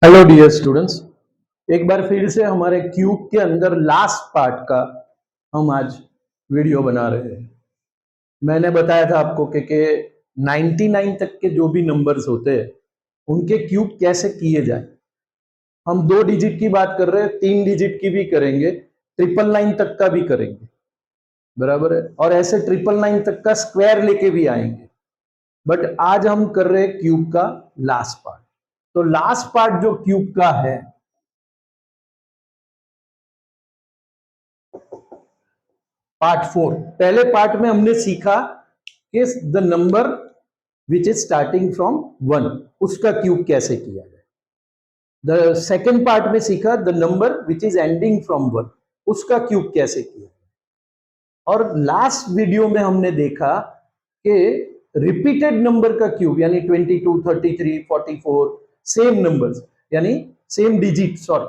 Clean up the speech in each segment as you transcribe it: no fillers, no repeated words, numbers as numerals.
Hello dear students, एक बार फिर से हमारे क्यूब के अंदर लास्ट पार्ट का हम आज वीडियो बना रहे हैं। मैंने बताया था आपको कि 99 तक के जो भी नंबर्स होते हैं उनके क्यूब कैसे किए जाए। हम 2 डिजिट की बात कर रहे हैं, 3 डिजिट की भी करेंगे, 999 तक का भी करेंगे, बराबर है। और ऐसे 999 तक का स्क्वायर लेके भी आएंगे, बट आज हम कर रहे हैं क्यूब का लास्ट पार्ट। तो लास्ट पार्ट जो क्यूब का है, पार्ट 4, पहले पार्ट में हमने सीखा कि the number which is starting from 1 उसका क्यूब कैसे किया जाए। द सेकेंड पार्ट में सीखा the number which is ending from 1 उसका क्यूब कैसे किया जाए। और लास्ट वीडियो में हमने देखा कि रिपीटेड नंबर का क्यूब यानी 22, 33, 44 सेम नंबर्स यानी सेम डिजिट, सॉरी,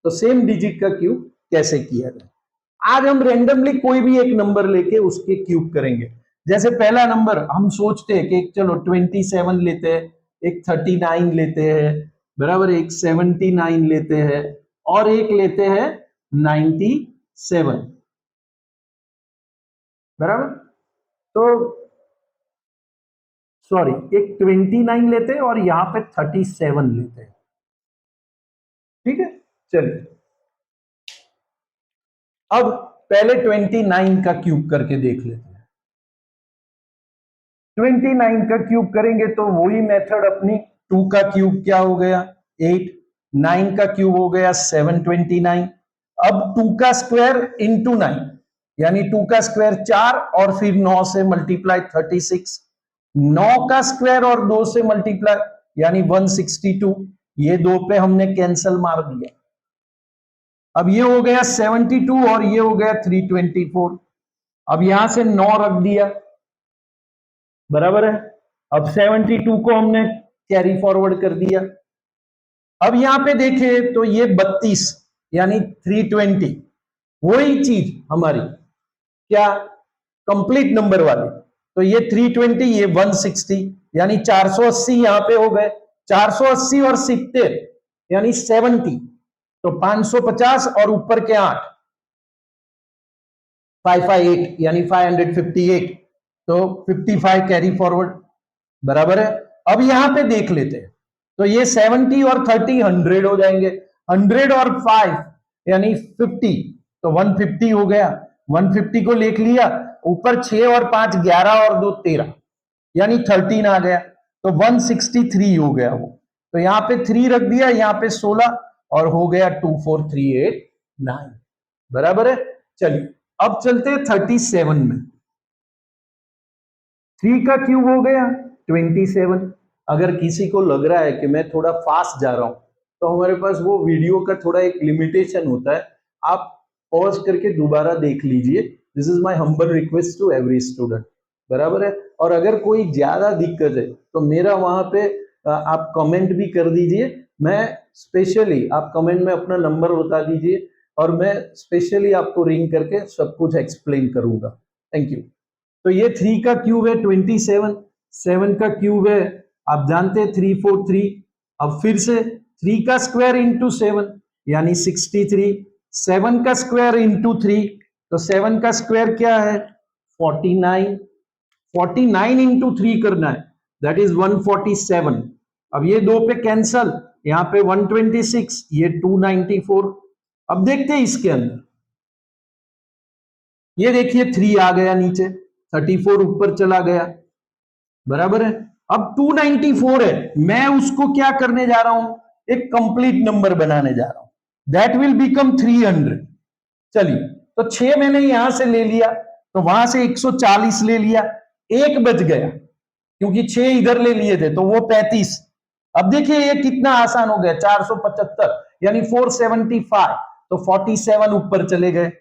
तो सेम डिजिट का क्यूब कैसे किया जाए। आज हम रेंडमली कोई भी एक नंबर लेके उसके क्यूब करेंगे। जैसे पहला नंबर हम सोचते हैं कि चलो 27 लेते हैं, एक 39 लेते हैं, बराबर, एक 79 लेते हैं और एक लेते हैं 97, बराबर। तो सॉरी, एक 29 लेते हैं और यहां पे 37 लेते हैं, ठीक है। चलिए अब पहले 29 का क्यूब करके देख लेते हैं। 29 का क्यूब करेंगे तो वही मेथड अपनी, 2 का क्यूब क्या हो गया 8, 9 का क्यूब हो गया 729। अब 2 का स्क्वायर इंटू 9 यानी 2 का स्क्वायर 4 और फिर 9 से मल्टीप्लाई 36, 9 का स्क्वायर और 2 से मल्टीप्लाई यानी 162। ये दो पे हमने कैंसल मार दिया। अब ये हो गया 72 और ये हो गया 324। अब यहां से 9 रख दिया, बराबर है। अब 72 को हमने कैरी फॉरवर्ड कर दिया। अब यहां पे देखें तो ये 32 यानी 320, वही चीज हमारी क्या, कंप्लीट नंबर वाली। तो ये 320, ये 160 यानी 480 यहां पे हो गए। 480 और 70 यानी 70, तो 550 और ऊपर के 8, 558 यानी 558, तो 55 कैरी फॉरवर्ड, बराबर है। अब यहां पे देख लेते हैं तो ये 70 और 30 100 हो जाएंगे, 100 और 5 यानी 50, तो 150 हो गया। 150 को लिख लिया, ऊपर 6 और 5 11 और 2 13 यानी 13 आ गया, तो 163 हो गया वो। तो यहां पे 3 रख दिया, यहां पे 16 और हो गया 24389, बराबर है। चलिए अब चलते हैं 37 में। 3 का क्यूब हो गया 27। अगर किसी को लग रहा है कि मैं थोड़ा फास्ट जा रहा हूं तो हमारे पास वो वीडियो का थोड़ा एक लिमिटेशन होता है, आप पॉज करके दोबारा देख लीजिए। This is my humble request to every student, बराबर है। और अगर कोई ज्यादा दिक्कत है तो मेरा वहां पे आप कमेंट भी कर दीजिए। मैं स्पेशली, आप कमेंट में अपना नंबर बता दीजिए और मैं स्पेशली आपको रिंग करके सब कुछ एक्सप्लेन करूंगा। Thank you. तो ये 3 का क्यूब है 27, 7 का क्यूब है आप जानते हैं 343। अब फिर से 3 का स्क्वायर इंटू 7 यानी 63, 7 का स्क्वायर इंटू 3, तो 7 का स्क्वायर क्या है 49, 49 इंटू 3 करना है, दैट इज 147। अब ये दो पे कैंसल, यहां पे 126, ये 294। अब देखते हैं इसके अंदर, ये देखिए 3 आ गया नीचे, 34 ऊपर चला गया, बराबर है। अब 294 है, मैं उसको क्या करने जा रहा हूं, एक कंप्लीट नंबर बनाने जा रहा हूं, दैट विल बिकम 300। चलिए, तो 6 मैंने यहां से ले लिया, तो वहां से 140 ले लिया, एक बच गया क्योंकि 6 इधर ले लिए थे तो वो 35। अब देखिए ये कितना आसान हो गया, 475 यानी 475, तो 47 ऊपर चले गए,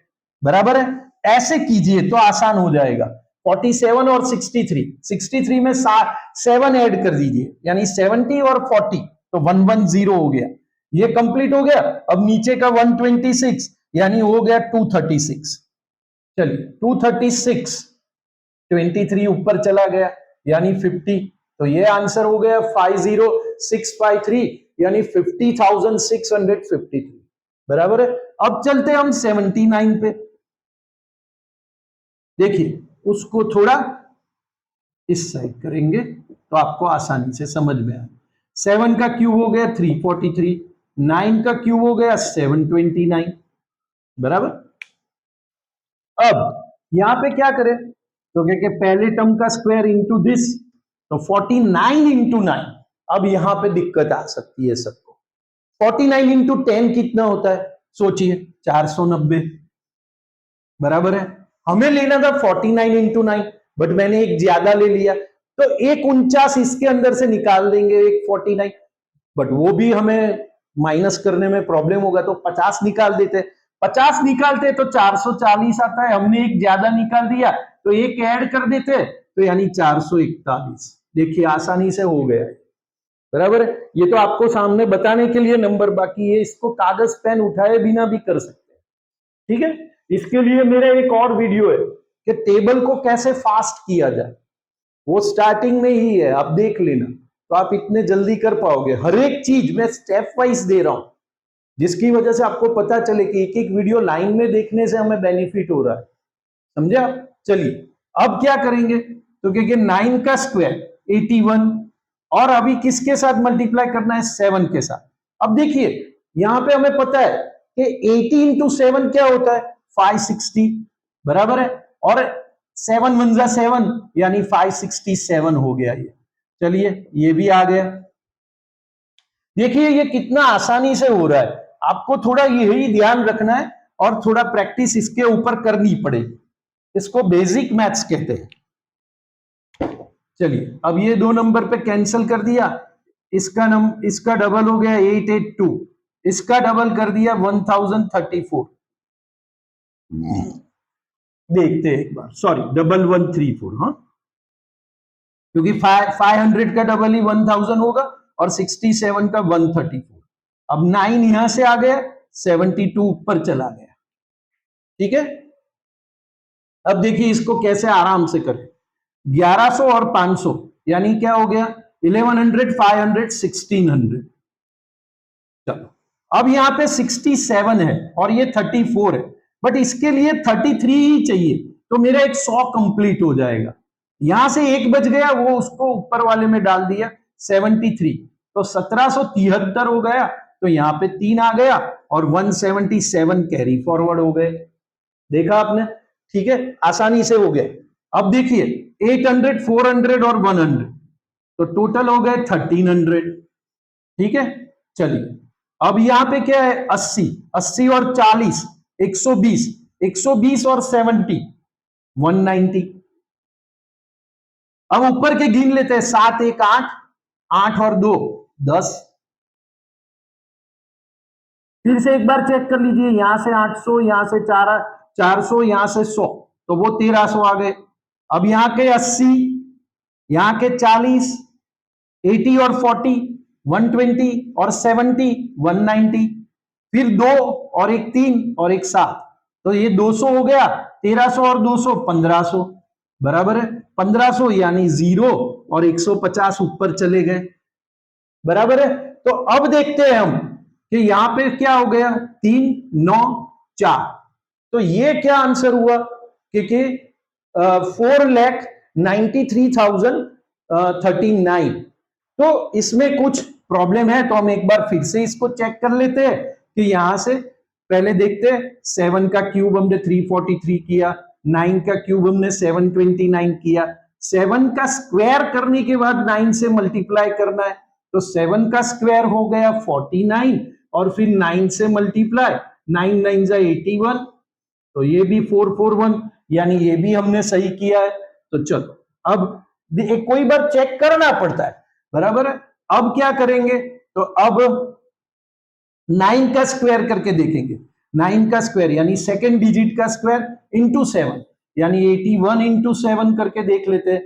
बराबर है। ऐसे कीजिए तो आसान हो जाएगा। 47 और 63, 63 में 7 ऐड कर दीजिए यानी 70 और 40, तो 110 हो गया, ये कंप्लीट हो गया। अब नीचे का 126 यानी हो गया 236। चलिए 236, 23 ऊपर चला गया यानी 50, तो ये आंसर हो गया 50 6/3 यानी 50,653 बराबर है। अब चलते हम 79 पे। देखिए उसको थोड़ा इस साइड करेंगे तो आपको आसानी से समझ में आए। 7 का क्यूब हो गया 343, 9 का क्यूब हो गया 729 बराबर। अब यहां पे क्या करें तो क्या पहले टर्म का स्क्वायर इंटू दिस, तो 49 इंटू 9। अब यहां पे दिक्कत आ सकती है सबको। 49 इंटू 10 कितना होता है सोचिए, 490 बराबर है। हमें लेना था 49 इंटू 9, बट मैंने एक ज्यादा ले लिया, तो एक 49 इसके अंदर से निकाल देंगे, एक 49, बट वो भी हमें माइनस करने में प्रॉब्लम होगा, तो 50 निकाल देते। 50 निकालते तो 440 आता है, हमने एक ज्यादा निकाल दिया तो एक ऐड कर देते तो यानी 441। देखिए आसानी से हो गया बराबर है। ये तो आपको सामने बताने के लिए नंबर, बाकी ये इसको कागज पेन उठाए बिना भी कर सकते हैं, ठीक है। इसके लिए मेरा एक और वीडियो है कि टेबल को कैसे फास्ट किया जाए, वो स्टार्टिंग में ही है, आप देख लेना, तो आप इतने जल्दी कर पाओगे। हर एक चीज मैं स्टेप वाइज दे रहा हूं, जिसकी वजह से आपको पता चले कि एक एक वीडियो लाइन में देखने से हमें बेनिफिट हो रहा है, समझे आप। चलिए अब क्या करेंगे तो क्योंकि 9 का स्क्वायर 81, और अभी किसके साथ मल्टीप्लाई करना है, 7 के साथ। अब देखिए यहां पे हमें पता है कि 80 इंटू 7 क्या होता है, 560 बराबर है, और 7 1 जा 7 यानी 567 हो गया ये। चलिए ये भी आ गया। देखिए ये कितना आसानी से हो रहा है, आपको थोड़ा यही ध्यान रखना है और थोड़ा प्रैक्टिस इसके ऊपर करनी पड़ेगी। इसको बेसिक मैथ्स कहते हैं। चलिए अब ये 2 नंबर पे कैंसिल कर दिया, इसका डबल हो गया 882, इसका डबल कर दिया 1034। देखते हैं एक बार, सॉरी 1134, हाँ, क्योंकि 500 का डबल ही 1000 होगा और 67 का 134। अब 9 यहां से आ गया, 72 ऊपर चला गया, ठीक है। अब देखिए इसको कैसे आराम से करें। 1100 और 500 यानी क्या हो गया, 1100 500 1600। चलो अब यहां पे 67 है और ये 34 है, बट इसके लिए 33 ही चाहिए, तो मेरा एक 100 कंप्लीट हो जाएगा। यहां से एक बच गया, वो उसको ऊपर वाले में डाल दिया 73, तो 1773 हो गया, तो यहां पे 3 आ गया और 177 कैरी फॉरवर्ड हो गए। देखा आपने, ठीक है, आसानी से हो गया। अब देखिए 800 400 और 100, तो टोटल हो गए 1300, ठीक है। चलिए अब यहां पे क्या है, 80 80 और 40 120, 120 और 70 190। अब ऊपर के गिन लेते हैं, 7 1 8, 8 और 2 10। फिर से एक बार चेक कर लीजिए, यहां से 800, यहां से 400, यहां से 100, तो वो 1300 आ गए। अब यहां के 80, यहां के 40, 80 और 40 120 और 70 190, फिर 2 और एक 3 और एक 7, तो ये 200 हो गया, 1300 और 200 1500 बराबर है। 1500 यानी 0 और 150 ऊपर चले गए, बराबर है। तो अब देखते हैं हम कि यहां पे क्या हो गया, 3 9 4, तो ये क्या आंसर हुआ, क्योंकि 4,93,039। तो इसमें कुछ प्रॉब्लम है, तो हम एक बार फिर से इसको चेक कर लेते हैं कि यहां से पहले देखते हैं, 7 का क्यूब हमने 343 किया, 9 का क्यूब हमने 729 किया, 7 का स्क्वायर करने के बाद 9 से मल्टीप्लाई करना है, तो 7 का स्क्वायर हो गया 49 और फिर 9 से मल्टीप्लाई, 9 9 जा 81, तो ये भी 441, यानी ये भी हमने सही किया है। तो चलो अब कोई बार चेक करना पड़ता है, बराबर है। अब क्या करेंगे, तो अब 9 का स्क्वायर करके देखेंगे, 9 का स्क्वायर यानी सेकेंड डिजिट का स्क्वायर इंटू 7, यानी 81 इंटू 7 करके देख लेते हैं,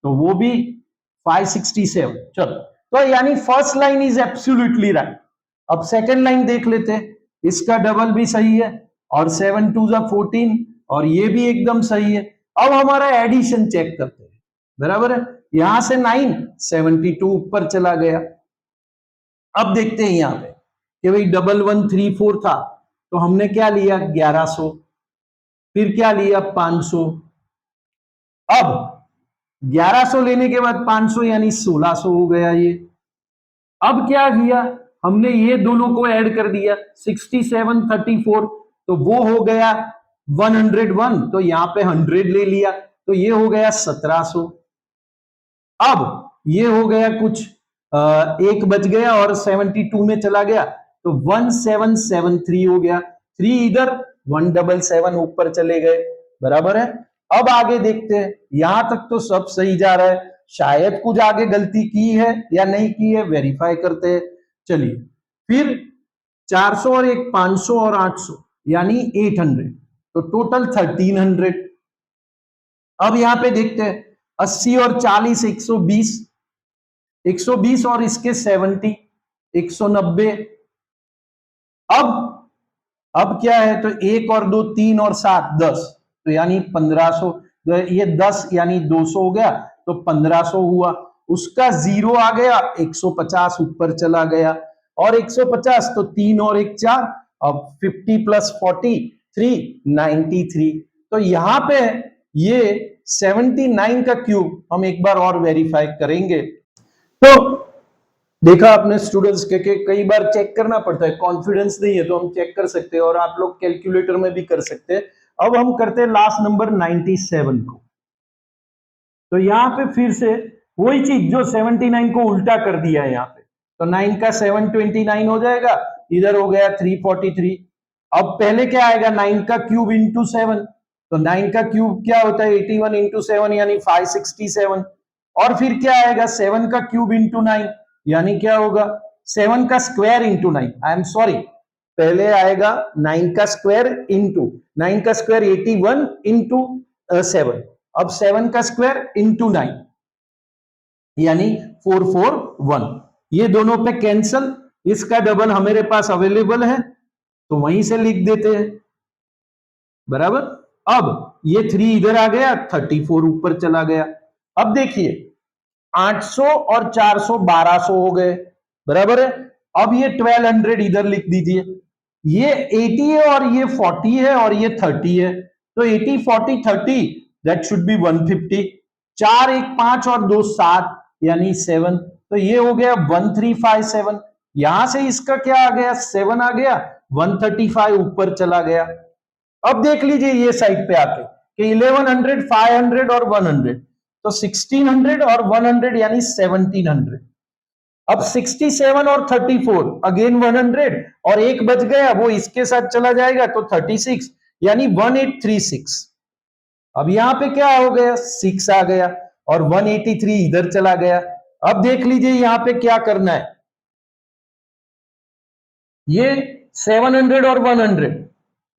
तो वो भी 567। चलो तो यानी first line is absolutely right. अब सेकेंड लाइन देख लेते हैं, इसका डबल भी सही है और 7 2 जा 14 और ये भी एकदम सही है। अब हमारा एडिशन चेक करते हैं, बराबर है। यहां से 9 72 ऊपर चला गया, अब देखते हैं यहां पे कि भाई 1134 था तो हमने क्या लिया 1100, फिर क्या लिया 500। अब 1100 लेने के बाद 500 यानी 1600 हो गया ये। अब क्या किया हमने ये दोनों को ऐड कर दिया 6734 तो वो हो गया 101, तो यहां पे 100 ले लिया तो ये हो गया 1700। अब ये हो गया कुछ एक बच गया और 72 में चला गया तो 1773 हो गया, 3 इधर 177 ऊपर चले गए, बराबर है। अब आगे देखते हैं, यहां तक तो सब सही जा रहा है, शायद कुछ आगे गलती की है या नहीं की है, वेरीफाई करते हैं। चलिए फिर 400 और एक 500 और 800 यानी 800 तो टोटल 1300। अब यहां पे देखते हैं 80 और 40 120, 120 और इसके 70 190। अब क्या है तो 1 और 2 3 और 7 10 तो यानी 1500, ये 10 यानी 200 हो गया तो 1500 हुआ। उसका जीरो आ गया 150 ऊपर चला गया और 150 तो 3 और 1 4, अब 50 प्लस 40 393। तो यहां पे ये 79 का क्यूब हम एक बार और वेरीफाई करेंगे। तो देखा आपने स्टूडेंट्स के कई बार चेक करना पड़ता है, कॉन्फिडेंस नहीं है तो हम चेक कर सकते हैं और आप लोग कैलकुलेटर में भी कर सकते हैं। अब हम करते हैं लास्ट नंबर 97 को। तो यहां पे फिर से वही चीज जो 79 को उल्टा कर दिया है यहां पे, तो 9 का 729 हो जाएगा, इधर हो गया 343। अब पहले क्या आएगा 9 का क्यूब इंटू 7, तो 9 का क्यूब क्या होता है 81 इंटू 7 यानी 567। और फिर क्या आएगा 7 का क्यूब इंटू 9 यानी क्या होगा 7 का square into 9, I am sorry, पहले आएगा 9 का स्क्वायर इंटू 9 का स्क्वायर 81 इंटू 7, अब 7 का स्क्वायर इंटू 9 यानी 441। ये दोनों पे कैंसल, इसका डबल हमारे पास अवेलेबल है तो वहीं से लिख देते हैं, बराबर। अब ये 3 इधर आ गया 34 ऊपर चला गया। अब देखिए 800 और 400 1200 हो गए, बराबर है। अब ये 1200 इधर लिख दीजिए, ये 80 है और ये 40 है और ये 30 है, तो 80 40 30 दैट शुड बी 150। 4 1 5 और 2 7 यानी 7, तो ये हो गया 1357। यहां से इसका क्या आ गया 7 आ गया, 135 ऊपर चला गया। अब देख लीजिए ये साइड पे आके कि 1100 500 और 100, तो 1600 और 100 यानी 1700। अब 67 और 34 अगेन 100 और एक बच गया वो इसके साथ चला जाएगा तो 36 यानी 1836। अब यहां पे क्या हो गया 6 आ गया और 183 इधर चला गया। अब देख लीजिए यहां पे क्या करना है, ये 700 और 100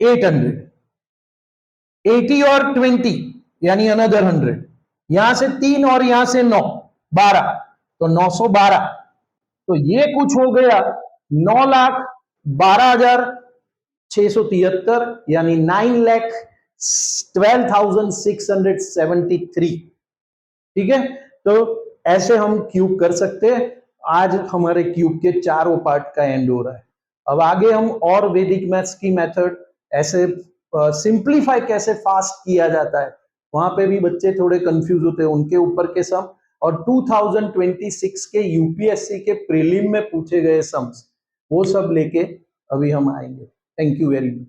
800, 80 और 20 यानी अनदर 100, यहां से 3 और यहां से 9 12 तो 912, तो ये कुछ हो गया 9,12,673 यानी 9,12,673। ठीक है, तो ऐसे हम क्यूब कर सकते हैं। आज हमारे क्यूब के चारों पार्ट का एंड हो रहा है। अब आगे हम और वैदिक मैथ्स की मेथड ऐसे सिंप्लीफाई कैसे फास्ट किया जाता है, वहां पे भी बच्चे थोड़े कंफ्यूज होते हैं, उनके ऊपर के सम और 2026 के यूपीएससी के प्रीलिम में पूछे गए सम्स वो सब लेके अभी हम आएंगे। Thank you very much.